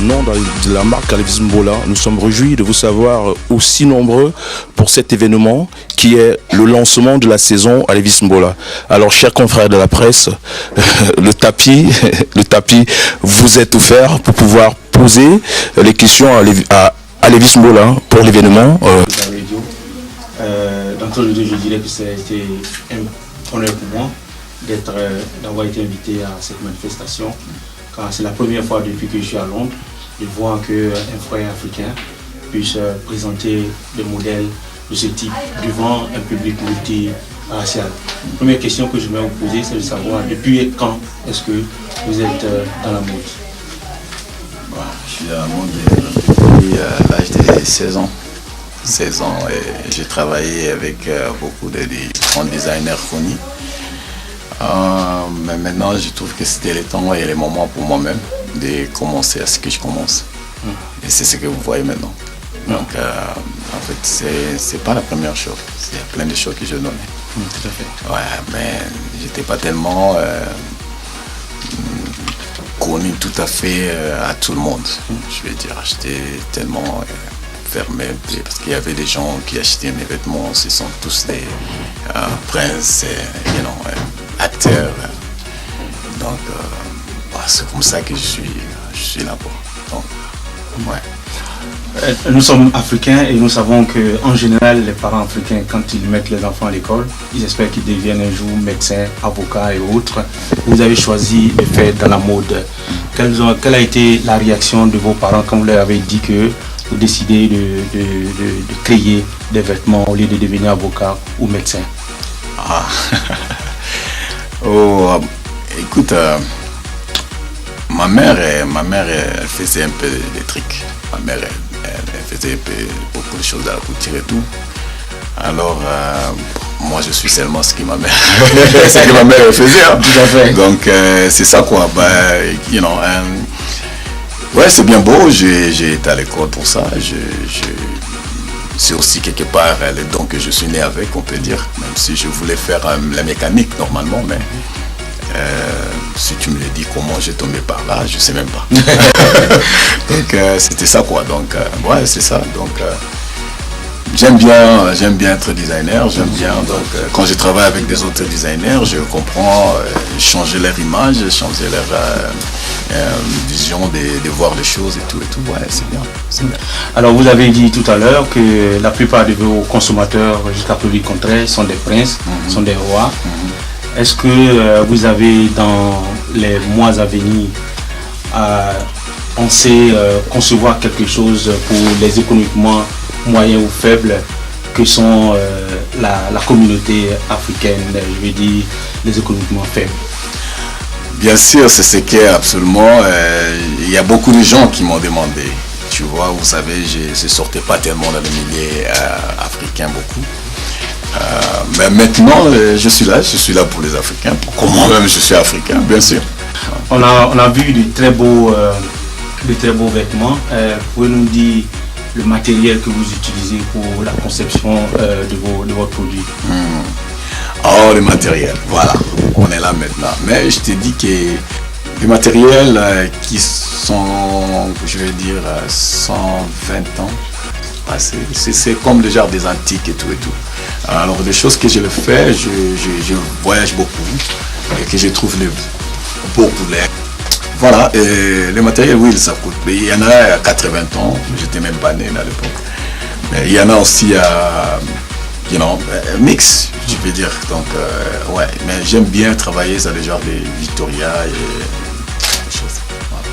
nom de la marque Alevis Mbola, nous sommes réjouis de vous savoir aussi nombreux pour cet événement qui est le lancement de la saison Alevis Mbola. Alors, chers confrères de la presse, le tapis vous est offert pour pouvoir poser les questions à Alevis Mbola pour l'événement. D'entre les deux, je dirais que c'était un honneur pour moi d'avoir été invité à cette manifestation. Car c'est la première fois depuis que je suis à Londres de voir qu'un frère africain puisse présenter des modèles de ce type devant un public multiracial. La première question que je vais vous poser, c'est de savoir depuis quand est-ce que vous êtes dans la mode? Je suis dans la mode depuis l'âge de 16 ans. 16 ans et j'ai travaillé avec beaucoup de grands designers connus. Mais maintenant, je trouve que c'était le temps et le moment pour moi-même de commencer à ce que je commence. Et c'est ce que vous voyez maintenant. Donc, en fait, c'est pas la première chose. Il y a plein de choses que je donnais. Tout à fait. Ouais, mais j'étais pas tellement connu tout à fait à tout le monde. Je vais dire, j'étais tellement fermé parce qu'il y avait des gens qui achetaient mes vêtements. Ce sont tous des princes, acteurs. Donc, c'est comme ça que je suis là-bas. Donc, ouais. Nous sommes africains et nous savons qu'en général, les parents africains, quand ils mettent les enfants à l'école, ils espèrent qu'ils deviennent un jour médecins, avocats et autres. Vous avez choisi de faire dans la mode. Quelle a été la réaction de vos parents quand vous leur avez dit que vous décidez de créer des vêtements au lieu de devenir avocat ou médecin? Écoute, ma mère elle faisait un peu des trucs. Ma mère elle faisait beaucoup de choses à la couture et tout. Alors moi je suis seulement ce que ma mère faisait. Hein. Tout à fait. Donc c'est ça quoi. Ouais, c'est bien beau. J'ai été à l'école pour ça. C'est aussi quelque part le don que je suis né avec, on peut dire. Même si je voulais faire la mécanique normalement, mais si tu me le dis comment j'ai tombé par là, je sais même pas. Donc c'était ça quoi. Donc ouais, c'est ça. Donc j'aime bien être designer. J'aime bien. Donc quand je travaille avec des autres designers, je comprends changer leur image, changer leur vision de voir les choses et tout. Ouais, c'est bien. Alors vous avez dit tout à l'heure que la plupart de vos consommateurs, jusqu'à preuve du contraire, sont des princes, sont des rois. Est-ce que vous avez dans les mois à venir pensé concevoir quelque chose pour les économiquement moyens ou faibles que sont la communauté africaine, je veux dire les économiquement faibles? Bien sûr, c'est ce qu'est absolument. Il y a beaucoup de gens qui m'ont demandé. Tu vois, vous savez, je ne sortais pas tellement dans le milieu africain beaucoup. Mais maintenant, je suis là pour les Africains. Pour moi-même, je suis africain, bien sûr. On a vu de très beaux vêtements. Pouvez-vous nous dire le matériel que vous utilisez pour la conception de vos produits? Oh, le matériel, voilà, on est là maintenant. Mais je te dis que les matériels qui sont, je vais dire, 120 ans, c'est comme le genre des antiques et tout. Alors, les choses que je le fais, je voyage beaucoup et que je trouve beaucoup l'air. Voilà, et les matériels, oui, ça coûte. Mais il y en a à 80 ans, j'étais même pas né à l'époque. Mais il y en a aussi à mix, je peux dire. Donc, ouais, mais j'aime bien travailler sur les genres de Victoria et des choses. Voilà.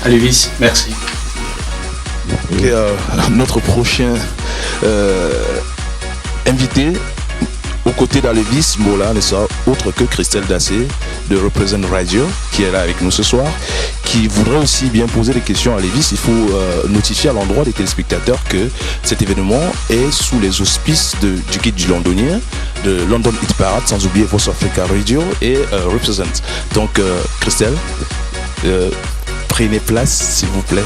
Alevis, merci. Et, notre prochain invité aux côtés d'Alevis Mbola ne sera autre que Christelle Dassé de Represent Radio qui est là avec nous ce soir, qui voudrait aussi bien poser des questions à Alevis. Il faut notifier à l'endroit des téléspectateurs que cet événement est sous les auspices du guide du londonien, de London Hit Parade, sans oublier Voice of Africa Radio et Represent. Donc Christelle, prenez place s'il vous plaît.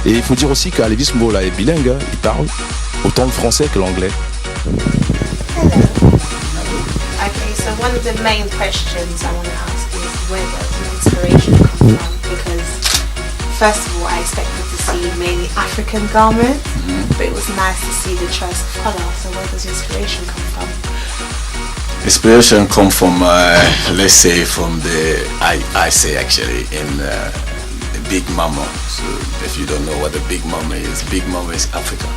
Et il faut dire aussi qu'Alevis Mbola est bilingue, hein. Il parle autant le français que l'anglais. Okay, so one of the main questions I want to ask is where does the inspiration come from? Because first of all, I African garment, but it was nice to see the choice of colour. So where does inspiration come from? Inspiration come from, let's say, from the I say actually in the Big Mama. So if you don't know what the Big Mama is Africa,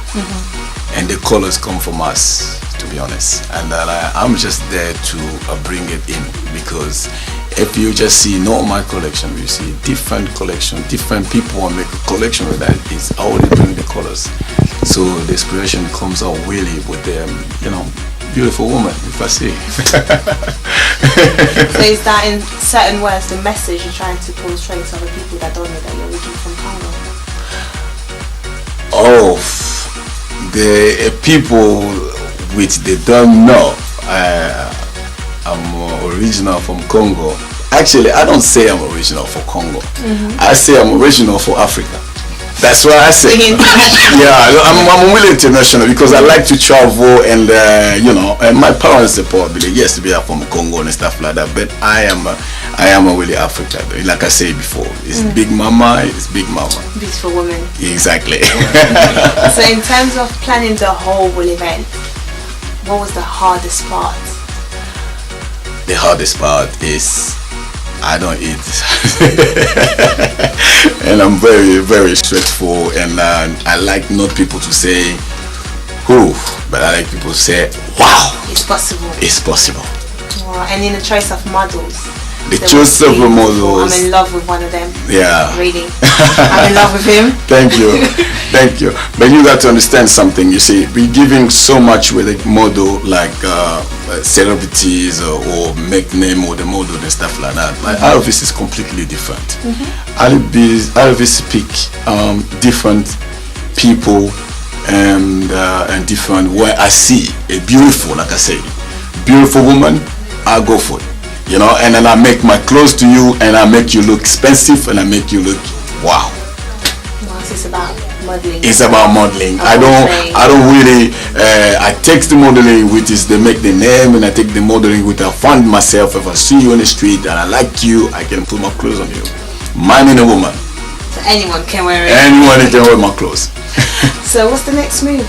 and the colors come from us, to be honest. And I'm just there to bring it in, because if you just see not my collection, you see different collection, different people want to make a collection with that. It's already bring the colors. So the inspiration comes out really with them, beautiful woman, if I say. So is that in certain words the message you're trying to portray to other people that don't know that you're originally from Congo? Oh, the people which they don't know, I'm original from Congo. Actually, I don't say I'm original for Congo. I say I'm original for Africa. That's what I say. Yeah, I'm really international because I like to travel, and and my parents support me. Yes, we are from Congo and stuff like that, but I am a really African. Like I said before, it's Big Mama, it's Big Mama. Beautiful woman. Exactly. So in terms of planning the whole event, what was the hardest part? The hardest part is I don't eat, and I'm very, very straightforward, and I like not people to say who, but I like people to say wow, it's possible. It's possible. Wow. And in the choice of models, the choice of models, I'm in love with one of them. Yeah, really, I'm in love with him. Thank you, thank you. But you got to understand something. You see, we're giving so much with a model like celebrities or make name or the model and stuff like that. Like Elvis is completely different. Elvis speak different people and different. Where I see a beautiful, like I say, beautiful woman, I go for it. And then I make my clothes to you, and I make you look expensive, and I make you look wow. It's about modeling. It's about modeling. I don't really. I take the modeling, which is they make the name, and I take the modeling, which I find myself. If I see you on the street and I like you, I can put my clothes on you. Man and a woman. So anyone can wear it. Anyone can wear my clothes. So what's the next move?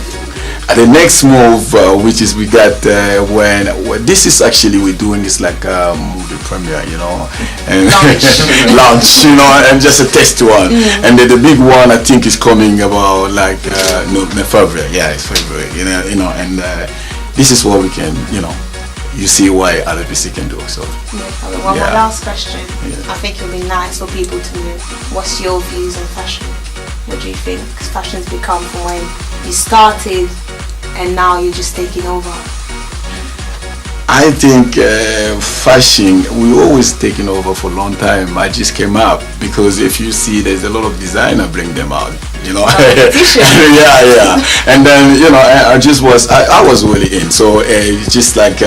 The next move, which is we got when this is actually we're doing this like a movie premiere, and launch, and just a test one, and then the big one I think is coming about like February. Yeah, it's February, and this is what we can, you see why RPC can do. So my last question. I think it would be nice for people to know what's your views on fashion. What do you think fashion's become from when you started and now you're just taking over? I think fashion, we always taking over for a long time. I just came up because if you see, there's a lot of designer bring them out, yeah. And then I was really in. So it's just like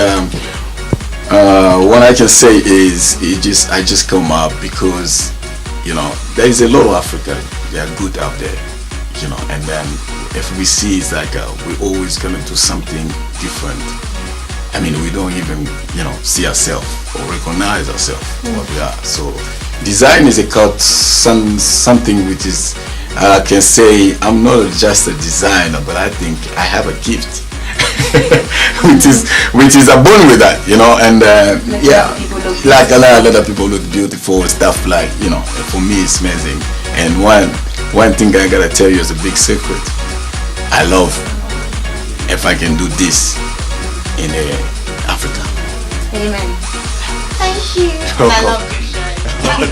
what I can say is I just come up because there is a lot of Africa. They are good out there, and then if we see it's like we're always gonna do something different. I mean, we don't even see ourselves or recognize ourselves what we are. So design is something which is I can say I'm not just a designer, but I think I have a gift which is a born with that, and like a lot of people look beautiful and stuff like, for me it's amazing. And one thing I gotta tell you is a big secret. I love if I can do this in Africa. Amen. Thank you. I love you.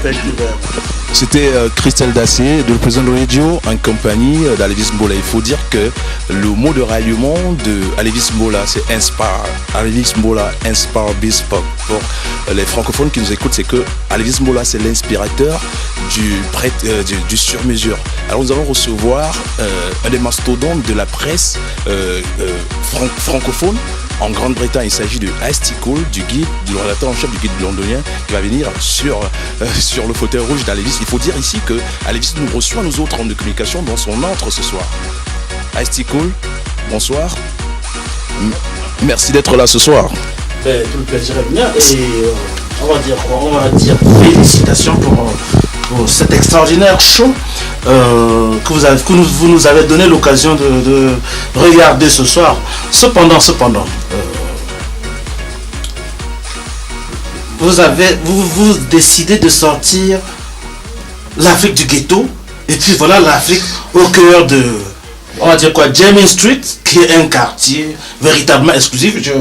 Thank you very much. C'était Christelle Dassé de Represent Radio en compagnie d'Alevis Mbola. Il faut dire que le mot de ralliement de Alevis Mbola, c'est Inspire. Alevis Mbola Inspire Bespoke. Pour les francophones qui nous écoutent, c'est que Alevis Mbola, c'est l'inspirateur du sur-mesure. Alors nous allons recevoir un des mastodontes de la presse francophone. En Grande-Bretagne, il s'agit de Ice-T Cole, du rédacteur en chef du guide londonien, qui va venir sur le fauteuil rouge d'Alevis. Il faut dire ici que Alevis nous reçoit, nous autres hommes de communication, dans son antre ce soir. Ice-T Cole, bonsoir. Merci d'être là ce soir. Tout le plaisir est bien et on va dire félicitations pour cet extraordinaire show. que vous nous avez donné l'occasion de regarder ce soir. Cependant, vous décidez de sortir l'Afrique du ghetto, et puis voilà l'Afrique au cœur de, on va dire quoi, Jamming Street, qui est un quartier véritablement exclusif. J'ai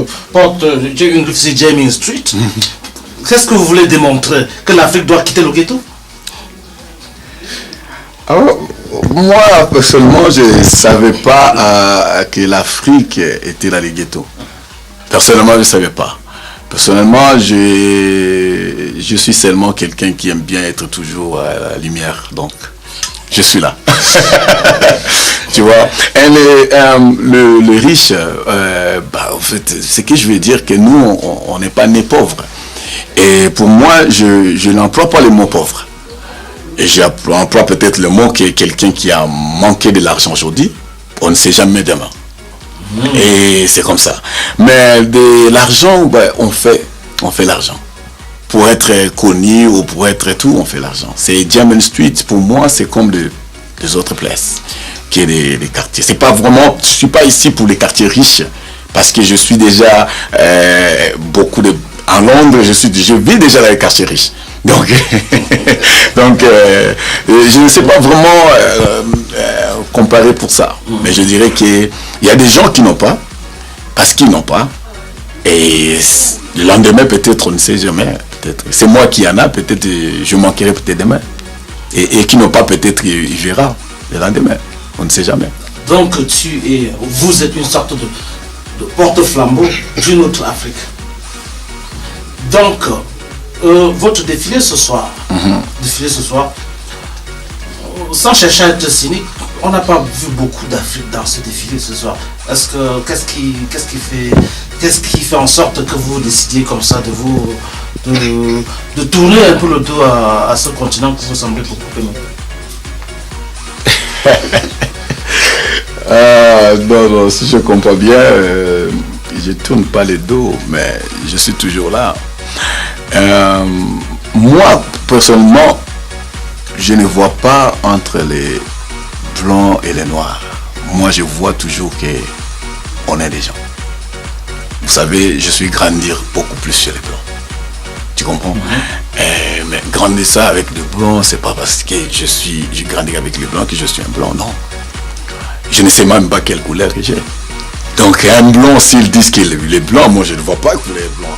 une c'est Jamming Street. Qu'est-ce que vous voulez démontrer? Que l'Afrique doit quitter le ghetto? Alors, moi, personnellement, je ne savais pas que l'Afrique était dans les ghettos. Personnellement, je ne savais pas. Personnellement, je suis seulement quelqu'un qui aime bien être toujours à la lumière. Donc, je suis là. Tu vois. Et le riche, en fait, ce que je veux dire, que nous, on n'est pas nés pauvres. Et pour moi, je n'emploie pas le mot pauvre. Et j'emploie peut-être le mot qui est quelqu'un qui a manqué de l'argent aujourd'hui. On ne sait jamais demain. Et c'est comme ça. Mais de l'argent, on fait l'argent. Pour être connu ou pour être tout, on fait l'argent. C'est Jamming Street, pour moi, c'est comme les autres places, qui est des quartiers. C'est pas vraiment, je suis pas ici pour les quartiers riches, parce que je suis déjà en Londres, je vis déjà dans les quartiers riches. Donc, je ne sais pas vraiment comparer pour ça. Mais je dirais qu'il y a des gens qui n'ont pas, parce qu'ils n'ont pas. Et le lendemain, peut-être, on ne sait jamais. Peut-être. C'est moi qui en a, peut-être je manquerai peut-être demain. Et qui n'ont pas, peut-être il verra le lendemain. On ne sait jamais. Donc vous êtes une sorte de porte-flambeau d'une autre Afrique. Donc, votre défilé ce soir, sans chercher à être cynique, on n'a pas vu beaucoup d'Afrique dans ce défilé ce soir. Qu'est-ce qui fait en sorte que vous décidiez comme ça de tourner un peu le dos à ce continent que vous semblez beaucoup aimer? Non, si je comprends bien, je ne tourne pas le dos, mais je suis toujours là. Moi, personnellement, je ne vois pas entre les blancs et les noirs. Moi, je vois toujours qu'on est des gens. Vous savez, je suis grandir beaucoup plus chez les blancs. Tu comprends? Mais grandir ça avec les blancs, c'est pas parce que je grandis avec les blancs que je suis un blanc, non. Je ne sais même pas quelle couleur que j'ai. Donc un blanc, s'ils disent qu'il est blanc, moi je ne vois pas qu'il est blanc.